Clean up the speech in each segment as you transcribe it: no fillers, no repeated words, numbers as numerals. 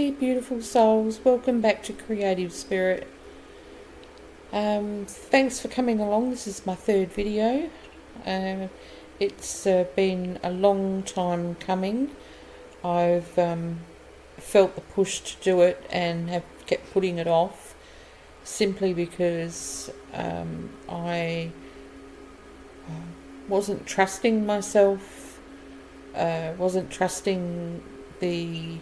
Hey beautiful souls, welcome back to Creative Spirit. Thanks for coming along. This is my third video. It's been a long time coming. I've felt the push to do it and have kept putting it off simply because I wasn't trusting myself, wasn't trusting the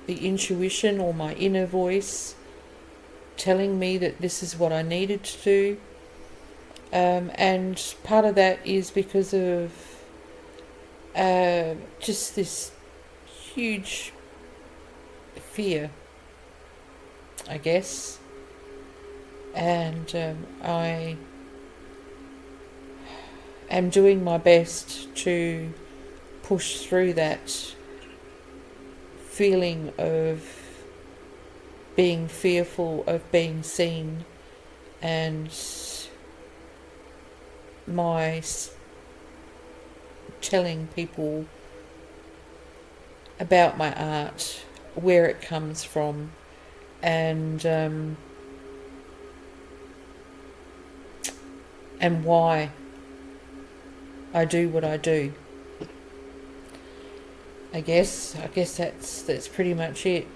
intuition or my inner voice telling me that this is what I needed to do. And part of that is because of just this huge fear, I guess. And I am doing my best to push through that feeling of being fearful of being seen, and my telling people about my art, where it comes from, and why I do what I do. I guess that's pretty much it.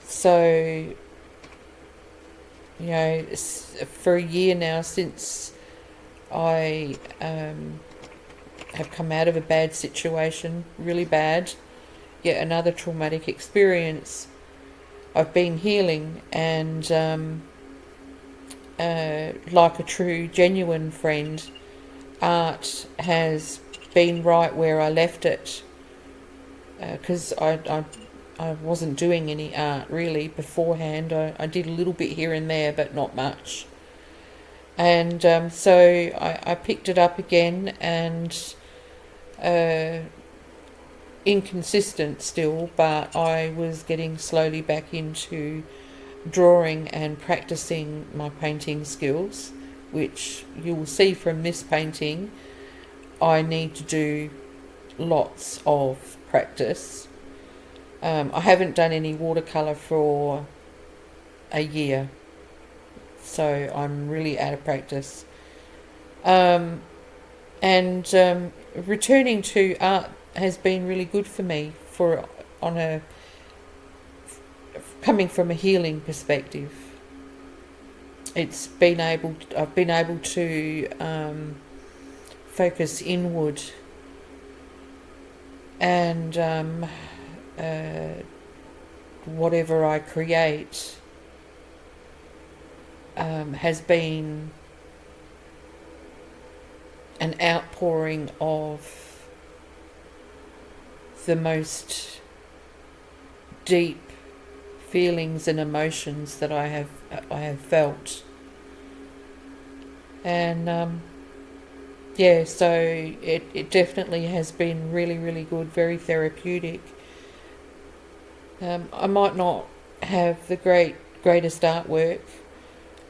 So, you know, for a year now since I have come out of a bad situation, really bad, yet another traumatic experience, I've been healing, and like a true, genuine friend, art has been right where I left it, because I wasn't doing any art really beforehand. I did a little bit here and there, but not much. And so I picked it up again, and inconsistent still, but I was getting slowly back into drawing and practicing my painting skills, which you will see from this painting. I need to do lots of practice. I haven't done any watercolour for a year, so I'm really out of practice. And returning to art has been really good for me coming from a healing perspective. I've been able to focus inward, and whatever I create has been an outpouring of the most deep feelings and emotions that I have felt. And so it definitely has been really, really good, very therapeutic. I might not have the greatest artwork.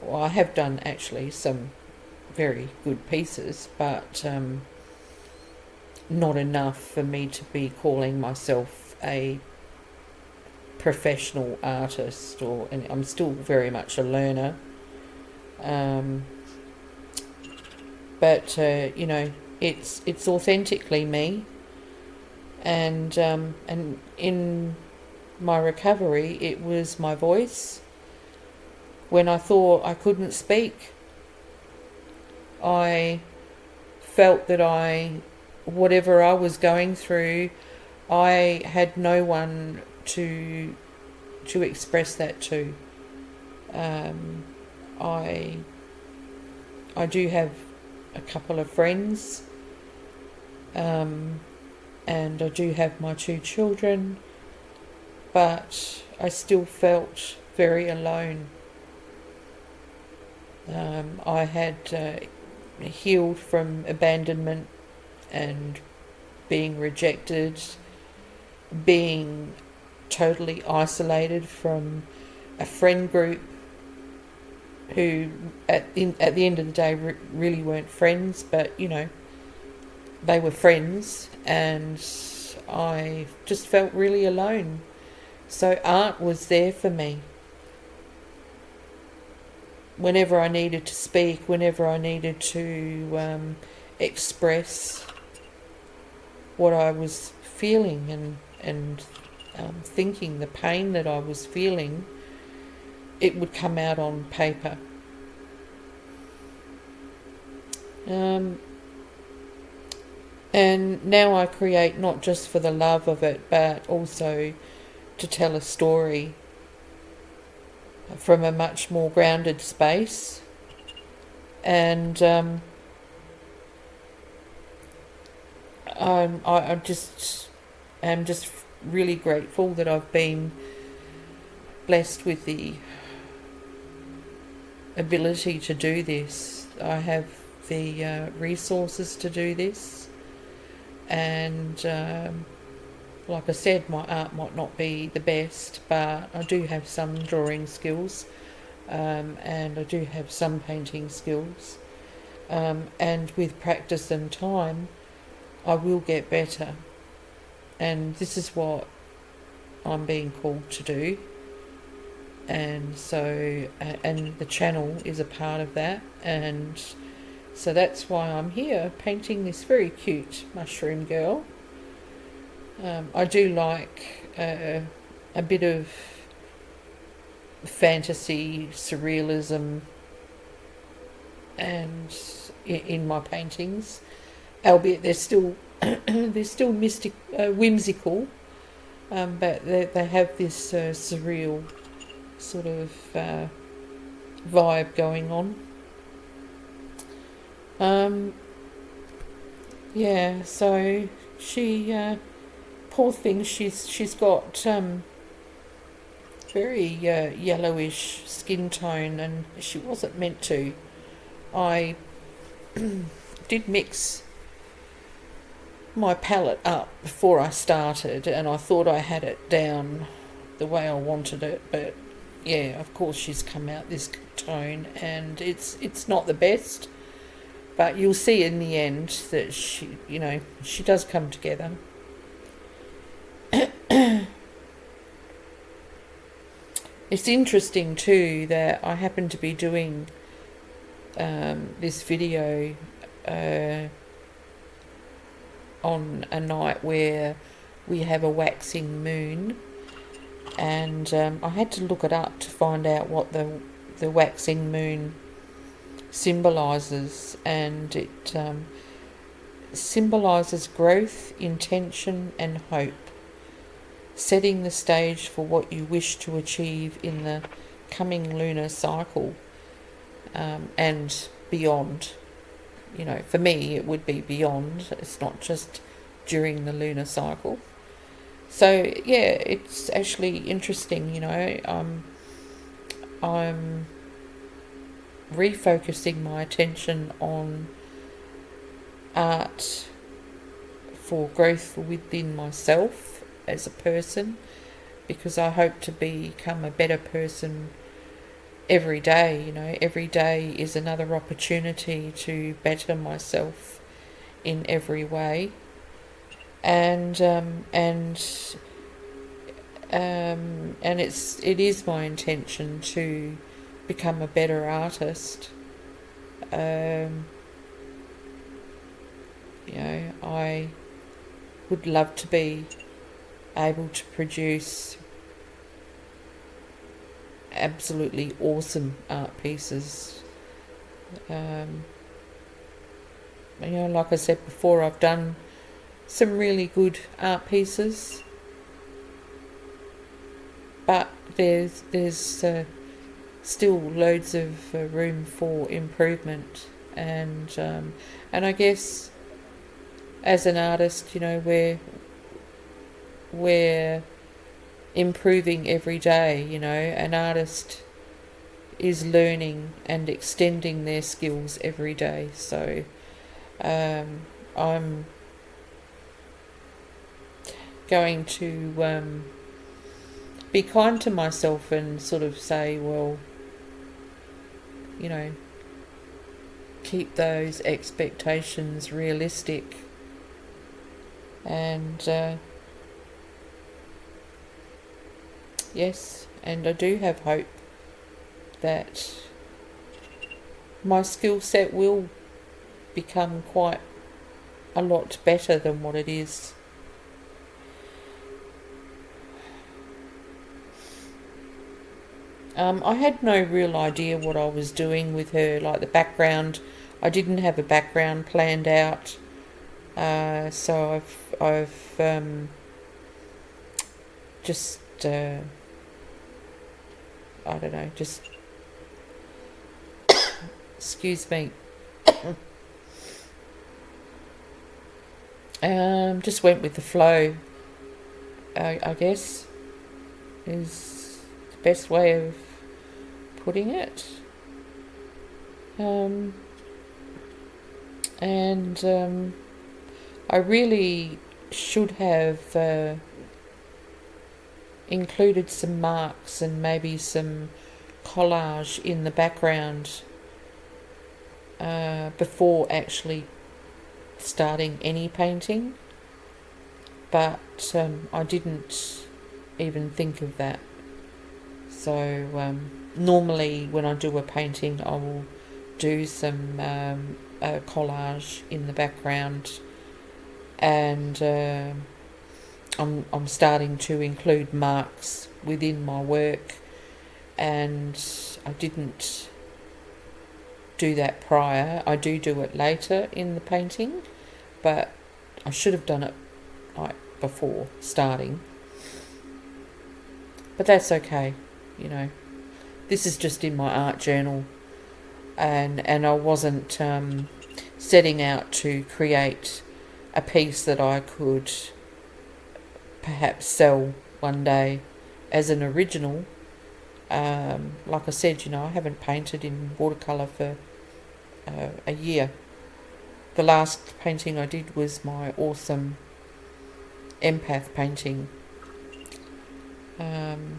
Well, I have done actually some very good pieces, but not enough for me to be calling myself a professional artist, and I'm still very much a learner. But you know, it's authentically me, and in my recovery, it was my voice. When I thought I couldn't speak, I felt that whatever I was going through, I had no one to express that to. I do have a couple of friends, and I do have my 2 children, but I still felt very alone. I had healed from abandonment and being rejected, being totally isolated from a friend group who at the end of the day really weren't friends, but you know, they were friends, and I just felt really alone. So art was there for me. Whenever I needed to speak, whenever I needed to express what I was feeling and thinking, the pain that I was feeling, it would come out on paper. And now I create not just for the love of it, but also to tell a story from a much more grounded space. And I'm just really grateful that I've been blessed with the ability to do this. I have the resources to do this, and like I said, my art might not be the best, but I do have some drawing skills, and I do have some painting skills, and with practice and time I will get better, and this is what I'm being called to do. And so and the channel is a part of that, and so that's why I'm here painting this very cute mushroom girl. I do like a bit of fantasy, surrealism, and in my paintings, albeit they're still mystic, whimsical, but they have this surreal sort of vibe going on. Yeah, so she, poor thing, she's got very yellowish skin tone, and she wasn't meant to. I did mix my palette up before I started, and I thought I had it down the way I wanted it, but yeah, of course she's come out this tone, and it's not the best, but you'll see in the end that she does come together. It's interesting too that I happen to be doing this video on a night where we have a waxing moon, and I had to look it up to find out what the waxing moon symbolises, and it symbolises growth, intention and hope, setting the stage for what you wish to achieve in the coming lunar cycle, and beyond. For me it would be beyond, it's not just during the lunar cycle. So yeah, it's actually interesting. I'm refocusing my attention on art for growth within myself as a person, because I hope to become a better person every day. Every day is another opportunity to better myself in every way, and it is my intention to become a better artist. I would love to be able to produce absolutely awesome art pieces. Like I said before, I've done some really good art pieces, but there's still loads of room for improvement, and I guess as an artist, we're improving every day. An artist is learning and extending their skills every day. So I'm going to be kind to myself and sort of say, well, keep those expectations realistic, and Yes, and I do have hope that my skill set will become quite a lot better than what it is. I had no real idea what I was doing with her, like the background. I didn't have a background planned out, so I've just I don't know, just excuse me, just went with the flow. I guess is the best way of putting it. And I really should have included some marks and maybe some collage in the background before actually starting any painting, but I didn't even think of that. So normally when I do a painting, I will do some collage in the background, and I'm starting to include marks within my work, and I didn't do that prior. I do it later in the painting, but I should have done it like before starting. But that's okay, you know. This is just in my art journal, and I wasn't setting out to create a piece that I could perhaps sell one day as an original. Like I said, you know, I haven't painted in watercolour for a year. The last painting I did was my awesome empath painting, and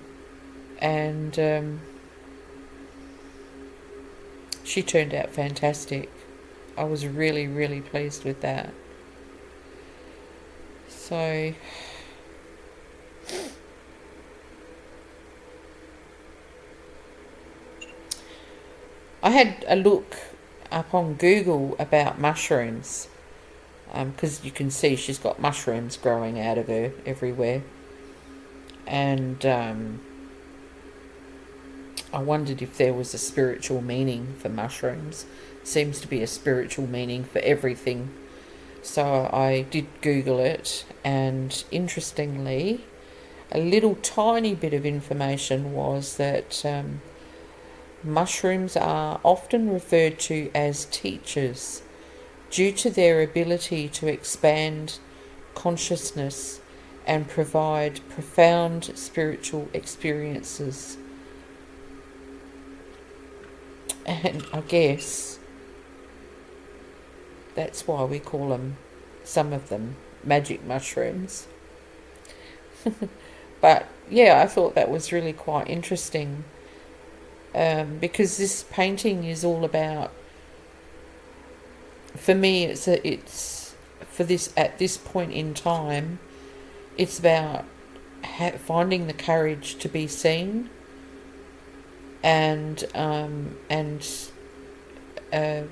she turned out fantastic. I was really, really pleased with that. So I had a look up on Google about mushrooms, because you can see she's got mushrooms growing out of her everywhere, and I wondered if there was a spiritual meaning for mushrooms. Seems to be a spiritual meaning for everything. So I did Google it, and interestingly, a little tiny bit of information was that mushrooms are often referred to as teachers due to their ability to expand consciousness and provide profound spiritual experiences. And I guess that's why we call them, some of them, magic mushrooms. But yeah, I thought that was really quite interesting, because this painting is all about, for me, it's for this, at this point in time, it's about finding the courage to be seen, and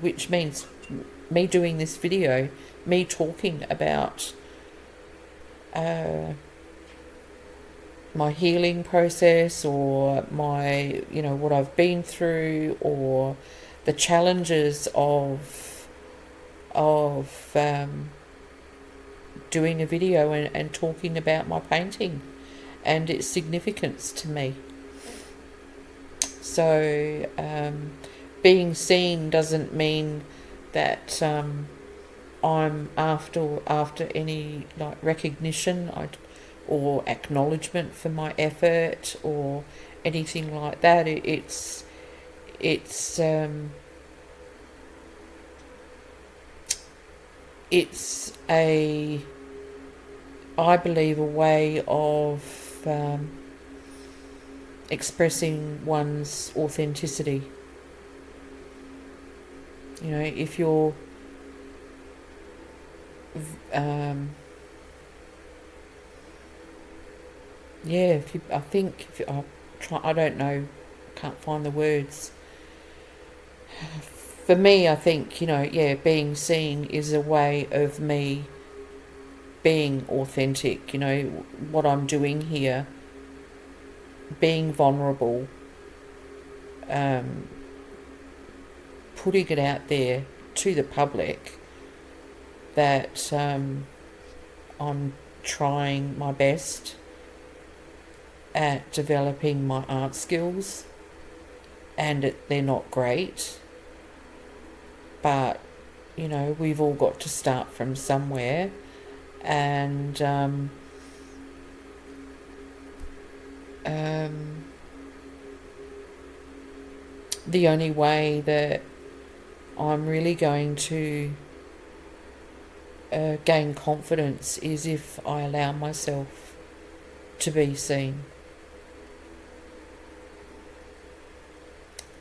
which means me doing this video, me talking about my healing process, or my, you know, what I've been through, or the challenges of doing a video and talking about my painting and its significance to me. So being seen doesn't mean that I'm after any like recognition or acknowledgement for my effort or anything like that. It's a, I believe, a way of expressing one's authenticity. You know, if you're yeah, I don't know, can't find the words. For me, I think, yeah, being seen is a way of me being authentic, what I'm doing here, being vulnerable, um, putting it out there to the public that I'm trying my best at developing my art skills, and they're not great, but we've all got to start from somewhere, and the only way that I'm really going to gain confidence is if I allow myself to be seen.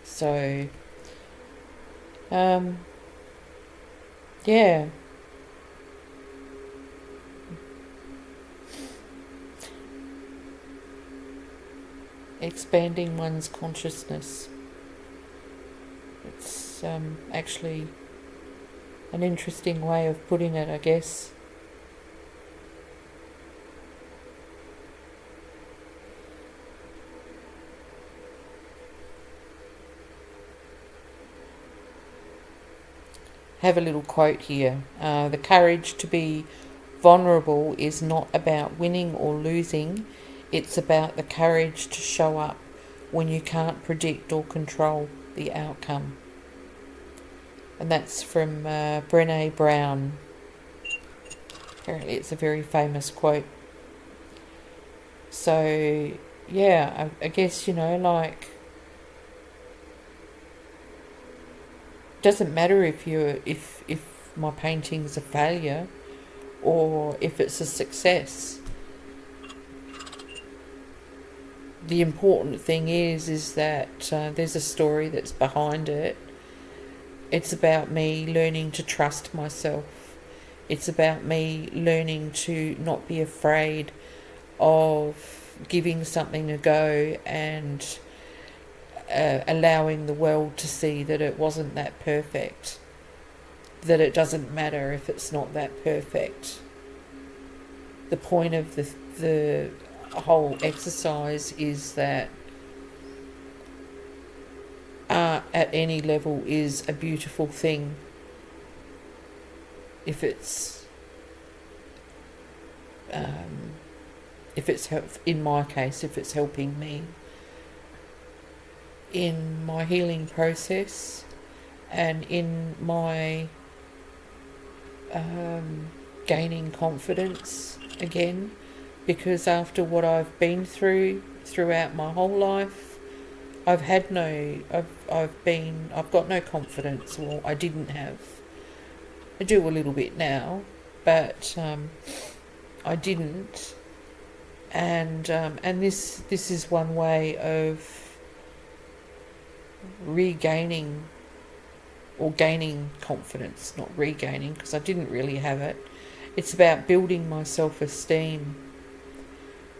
So, yeah, expanding one's consciousness. It's actually an interesting way of putting it, I guess. Have a little quote here. The courage to be vulnerable is not about winning or losing. It's about the courage to show up when you can't predict or control the outcome. And that's from Brené Brown. Apparently it's a very famous quote. So, yeah, I guess, like, doesn't matter if my painting's a failure or if it's a success. The important thing is that there's a story that's behind it. It's about me learning to trust myself. It's about me learning to not be afraid of giving something a go and allowing the world to see that it wasn't that perfect, that it doesn't matter if it's not that perfect. The point of the whole exercise is that art at any level is a beautiful thing if it's in my case, if it's helping me in my healing process and in my gaining confidence again, because after what I've been throughout my whole life, I've got no confidence. Well, I didn't have. I do a little bit now, but I didn't, and this is one way of regaining or gaining confidence, not regaining, because I didn't really have it. It's about building my self-esteem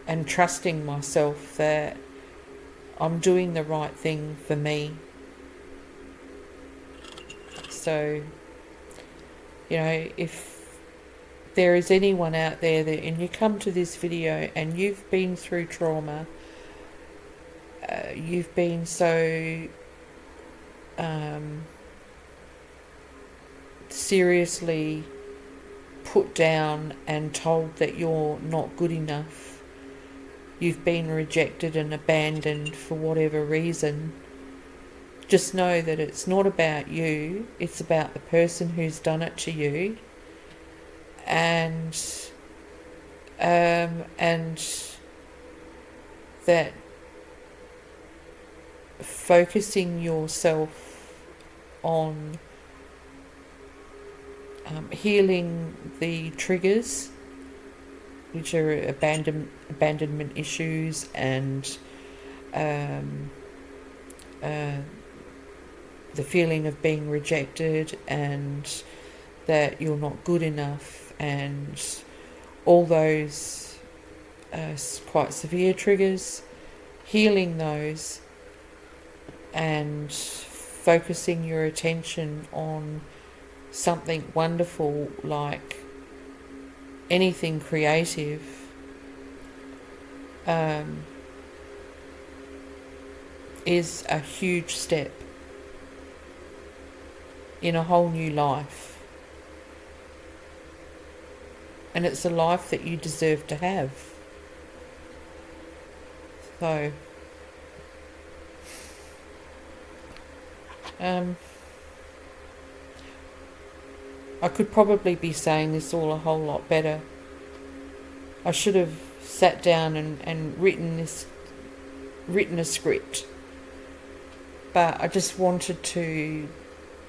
and trusting myself that I'm doing the right thing for me. So, if there is anyone out there that, and you come to this video and you've been through trauma, you've been so seriously put down and told that you're not good enough, you've been rejected and abandoned for whatever reason, just know that it's not about you, it's about the person who's done it to you, and that focusing yourself on healing the triggers, which are abandonment issues and the feeling of being rejected and that you're not good enough and all those quite severe triggers, healing those and focusing your attention on something wonderful like anything creative, is a huge step in a whole new life. And it's a life that you deserve to have. So, I could probably be saying this all a whole lot better. I should have sat down and written a script. But I just wanted to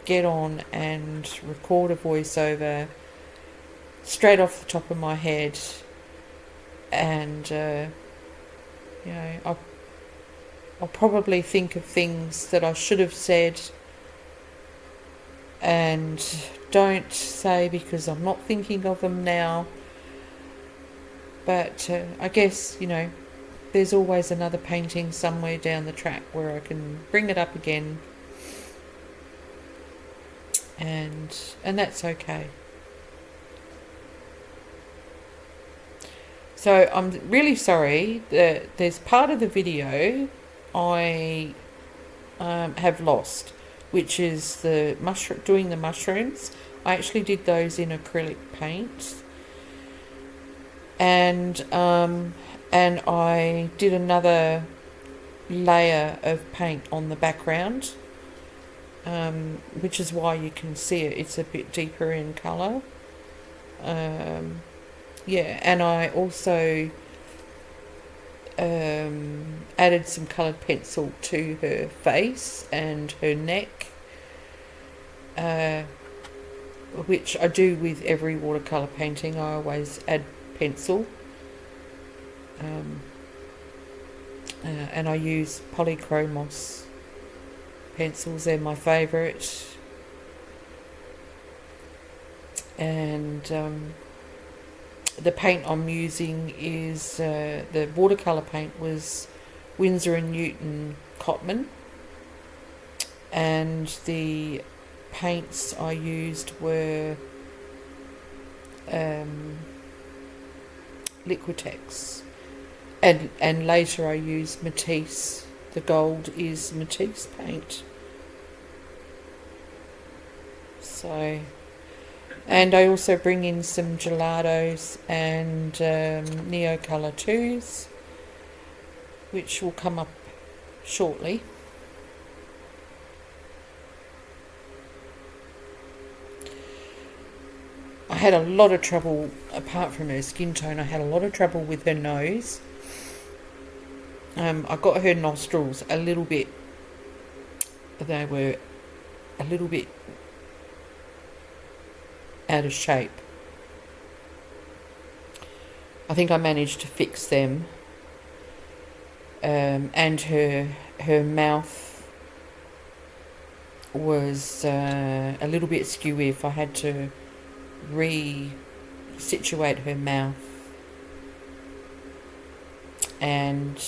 get on and record a voiceover straight off the top of my head, and I'll probably think of things that I should have said and don't say because I'm not thinking of them now. But I guess, there's always another painting somewhere down the track where I can bring it up again, and that's okay. So I'm really sorry that there's part of the video I have lost, which is the doing the mushrooms. I actually did those in acrylic paint, and I did another layer of paint on the background, which is why you can see it. It's a bit deeper in colour. And I also added some coloured pencil to her face and her neck, which I do with every watercolour painting. I always add pencil, and I use polychromos pencils. They're my favourite, and the paint I'm using is the watercolour paint was Winsor & Newton Cotman, and the paints I used were Liquitex, and later I used Matisse. The gold is Matisse paint. So, and I also bring in some gelatos and Neocolor 2s, which will come up shortly. I had a lot of trouble, apart from her skin tone, I had a lot of trouble with her nose. I got her nostrils a little bit, they were a little bit out of shape. I think I managed to fix them, and her mouth was a little bit skewy. If I had to re-situate her mouth, and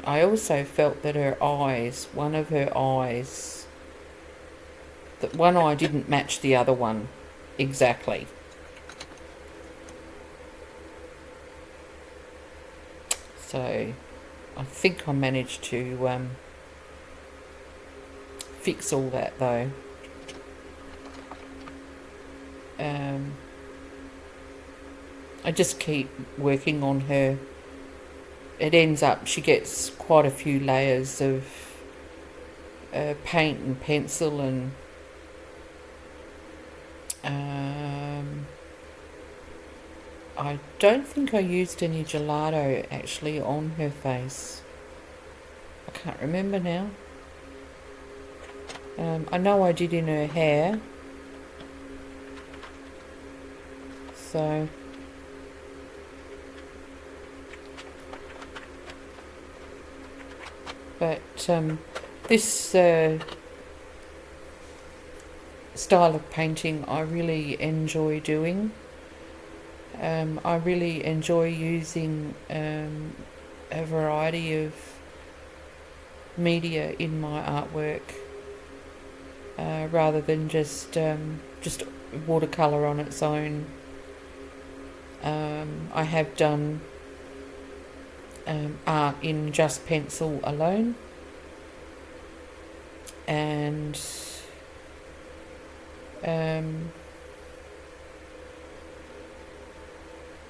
I also felt that her eyes, one of her eyes, that one eye didn't match the other one exactly. So I think I managed to fix all that though. I just keep working on her. It ends up she gets quite a few layers of paint and pencil, and I don't think I used any gelato actually on her face. I can't remember now. I know I did in her hair. So but this style of painting I really enjoy doing. I really enjoy using a variety of media in my artwork, rather than just watercolour on its own. I have done art in just pencil alone, and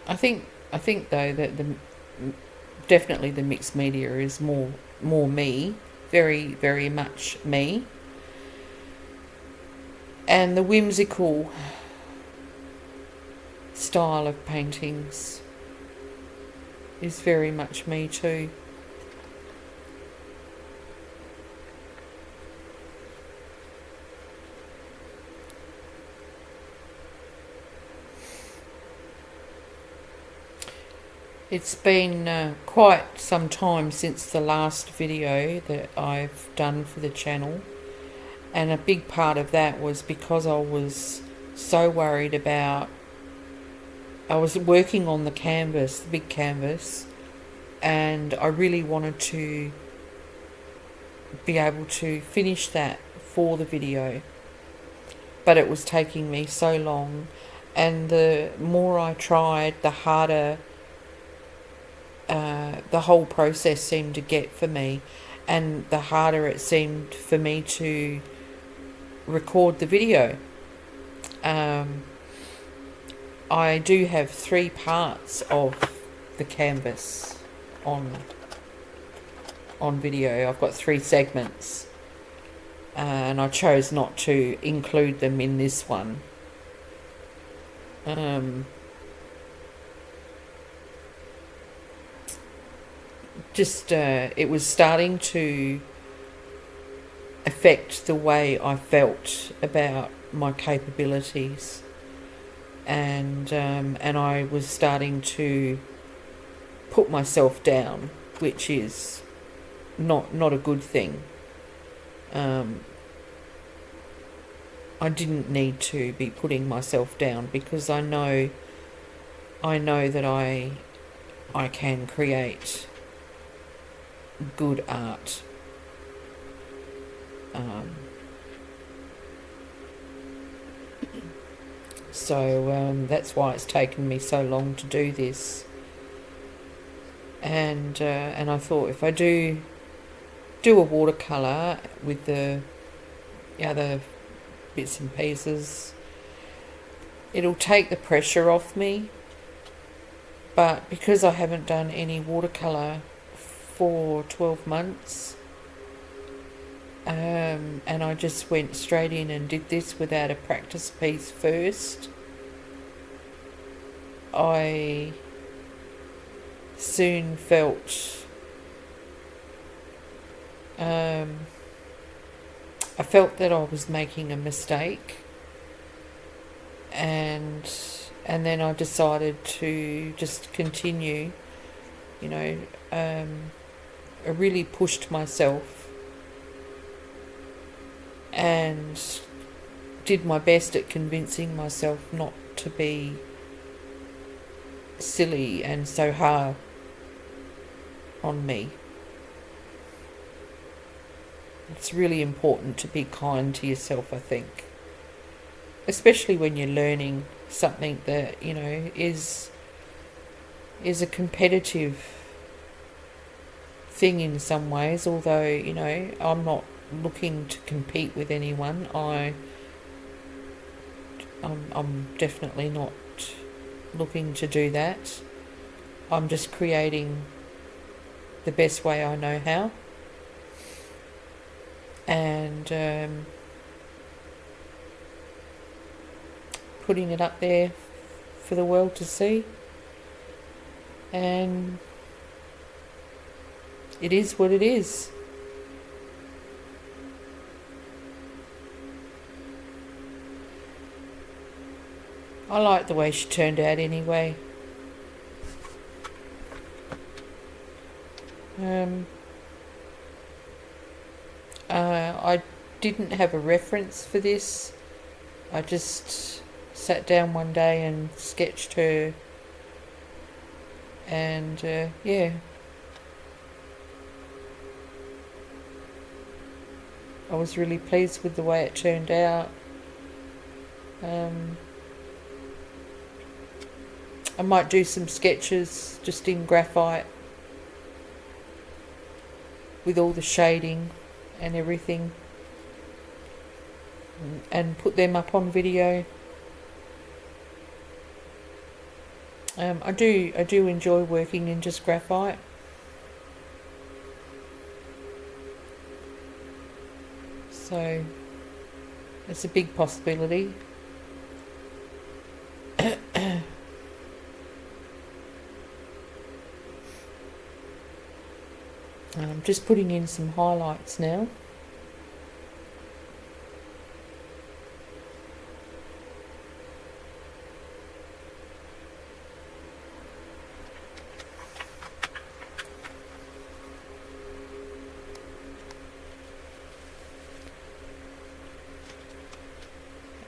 I think though that definitely the mixed media is more me, very much me, and the whimsical style of paintings is very much me too. It's been quite some time since the last video that I've done for the channel, and a big part of that was because I was so worried about, I was working on the canvas, the big canvas, and I really wanted to be able to finish that for the video, but it was taking me so long, and the more I tried, the harder the whole process seemed to get for me, and the harder it seemed for me to record the video. I do have 3 parts of the canvas on video. I've got 3 segments, and I chose not to include them in this one. It was starting to affect the way I felt about my capabilities, and I was starting to put myself down, which is not a good thing. I didn't need to be putting myself down, because I know that I can create good art. So that's why it's taken me so long to do this. And I thought, if I do a watercolour with the other bits and pieces, it'll take the pressure off me. But because I haven't done any watercolour for 12 months, and I just went straight in and did this without a practice piece first, I soon felt I felt that I was making a mistake, and then I decided to just continue. I really pushed myself and did my best at convincing myself not to be silly and so hard on me. It's really important to be kind to yourself, I think, especially when you're learning something that is a competitive thing in some ways. Although I'm not looking to compete with anyone. I'm definitely not looking to do that. I'm just creating the best way I know how, and putting it up there for the world to see. And it is what it is. I like the way she turned out anyway. I didn't have a reference for this. I just sat down one day and sketched her And yeah, I was really pleased with the way it turned out. I might do some sketches just in graphite with all the shading and everything, and put them up on video. I do enjoy working in just graphite. So it's a big possibility. I'm just putting in some highlights now.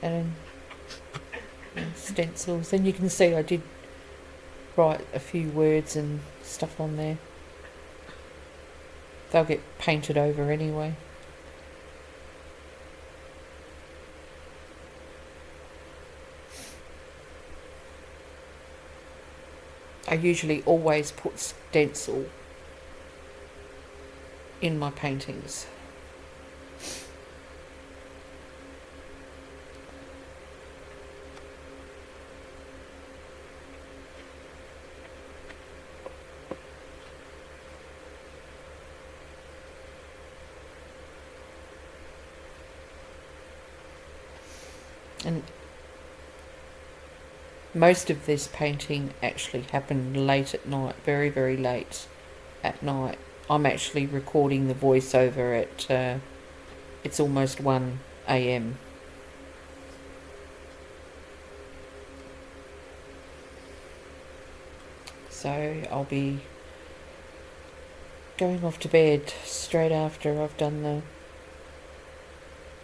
And stencils, and you can see I did write a few words and stuff on there. They'll get painted over anyway. I usually always put stencil in my paintings. And most of this painting actually happened late at night, very, very late at night. I'm actually recording the voiceover at, it's almost 1 a.m. So I'll be going off to bed straight after I've done the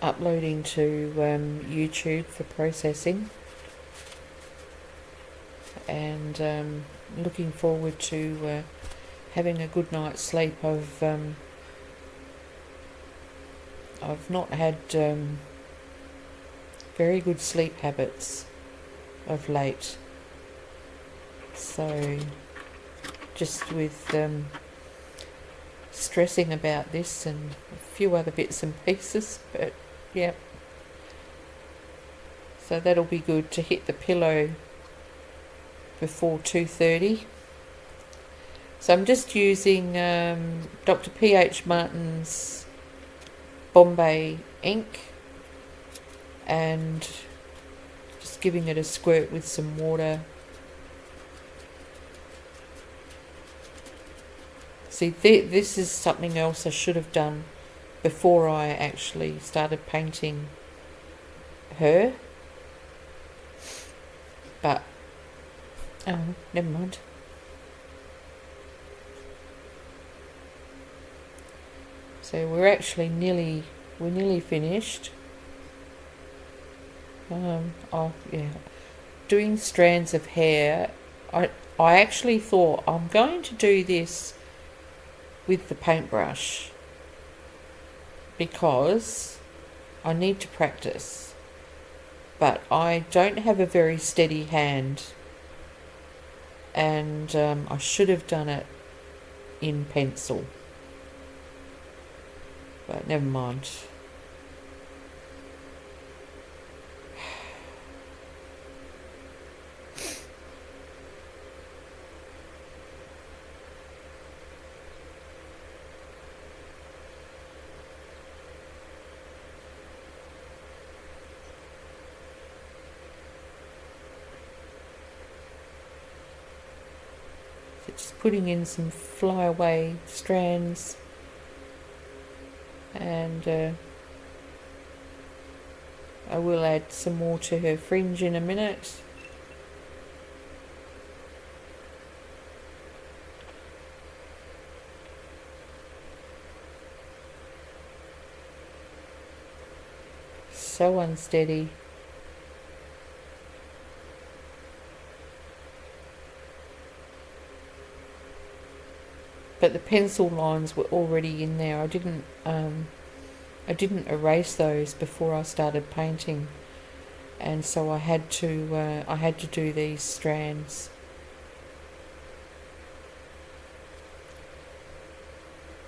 uploading to YouTube for processing, and looking forward to having a good night's sleep. I've not had very good sleep habits of late, so just with stressing about this and a few other bits and pieces, but yeah, so that'll be good to hit the pillow before 2:30. So I'm just using Dr. P.H. Martin's Bombay ink and just giving it a squirt with some water. See, this is something else I should have done before I actually started painting her. But, oh, never mind. So we're nearly finished. Oh yeah, doing strands of hair. I actually thought I'm going to do this with the paintbrush because I need to practice, but I don't have a very steady hand, and I should have done it in pencil, but never mind. Just putting in some flyaway strands, and I will add some more to her fringe in a minute. So unsteady. but the pencil lines were already in there. I didn't erase those before I started painting, and so I had to do these strands.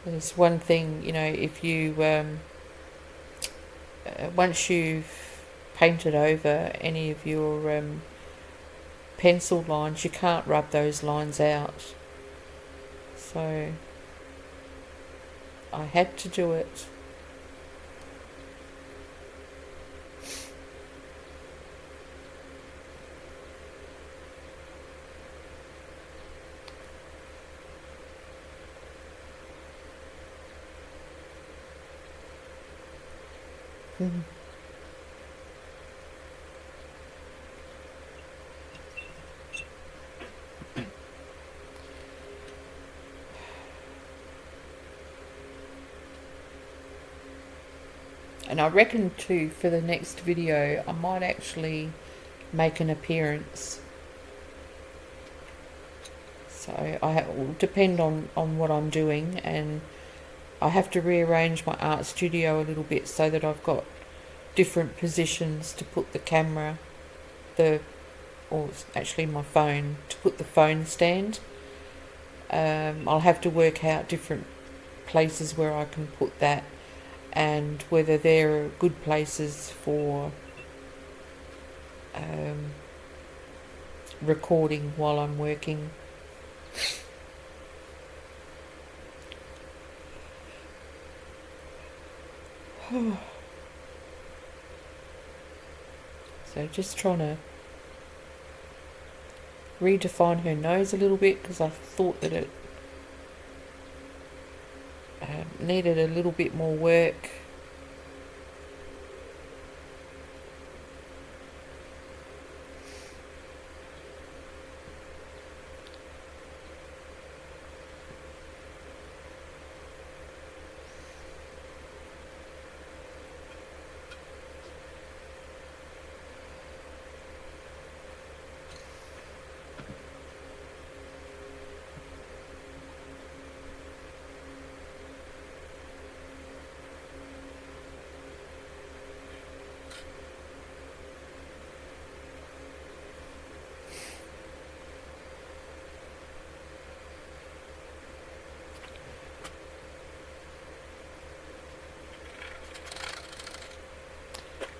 There's one thing, if you once you've painted over any of your pencil lines, you can't rub those lines out. So I had to do it. Mm. And I reckon too, for the next video, I might actually make an appearance. So it will depend on what I'm doing, and I have to rearrange my art studio a little bit so that I've got different positions to put the camera, or actually my phone, to put the phone stand. I'll have to work out different places where I can put that, and whether they're good places for recording while I'm working. So just trying to redefine her nose a little bit, because I thought that it needed a little bit more work.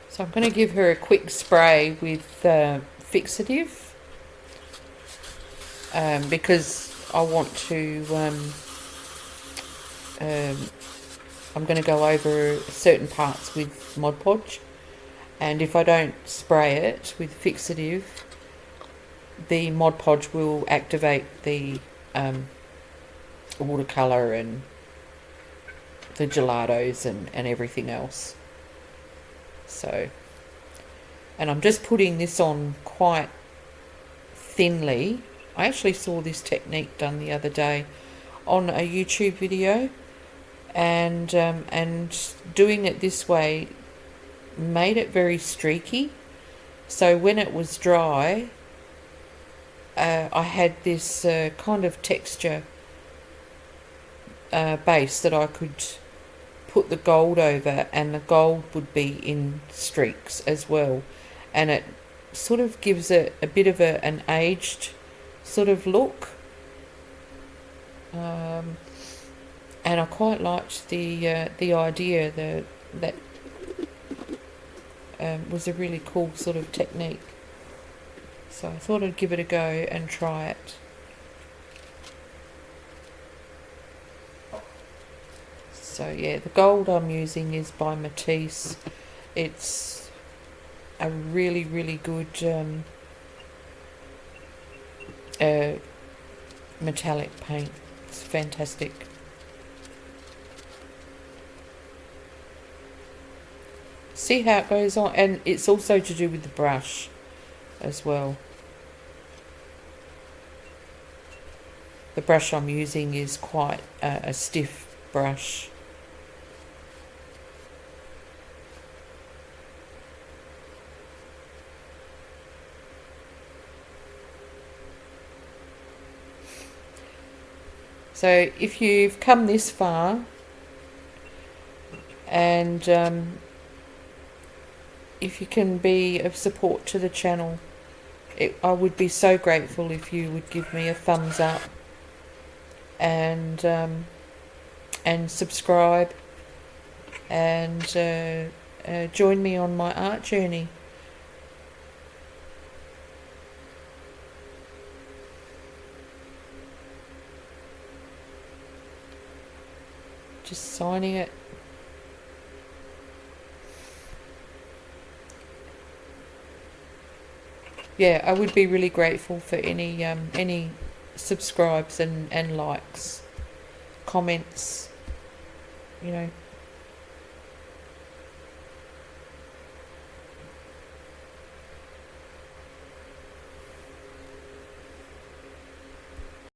So I'm going to give her a quick spray with fixative, because I want to, I'm going to go over certain parts with Mod Podge, and if I don't spray it with fixative, the Mod Podge will activate the watercolour and the gelatos and everything else. So, and I'm just putting this on quite thinly. I actually saw this technique done the other day on a YouTube video, and doing it this way made it very streaky. So when it was dry, I had this kind of texture base that I could put the gold over, and the gold would be in streaks as well, and it sort of gives it a bit of an aged sort of look, and I quite liked the idea that was a really cool sort of technique, so I thought I'd give it a go and try it. So yeah, the gold I'm using is by Matisse. It's a really, really good metallic paint. It's fantastic. See how it goes on, and it's also to do with the brush as well. The brush I'm using is quite a stiff brush. So if you've come this far and if you can be of support to the channel, I would be so grateful if you would give me a thumbs up and subscribe and join me on my art journey. Just signing it. Yeah, I would be really grateful for any subscribes and likes, comments, you know.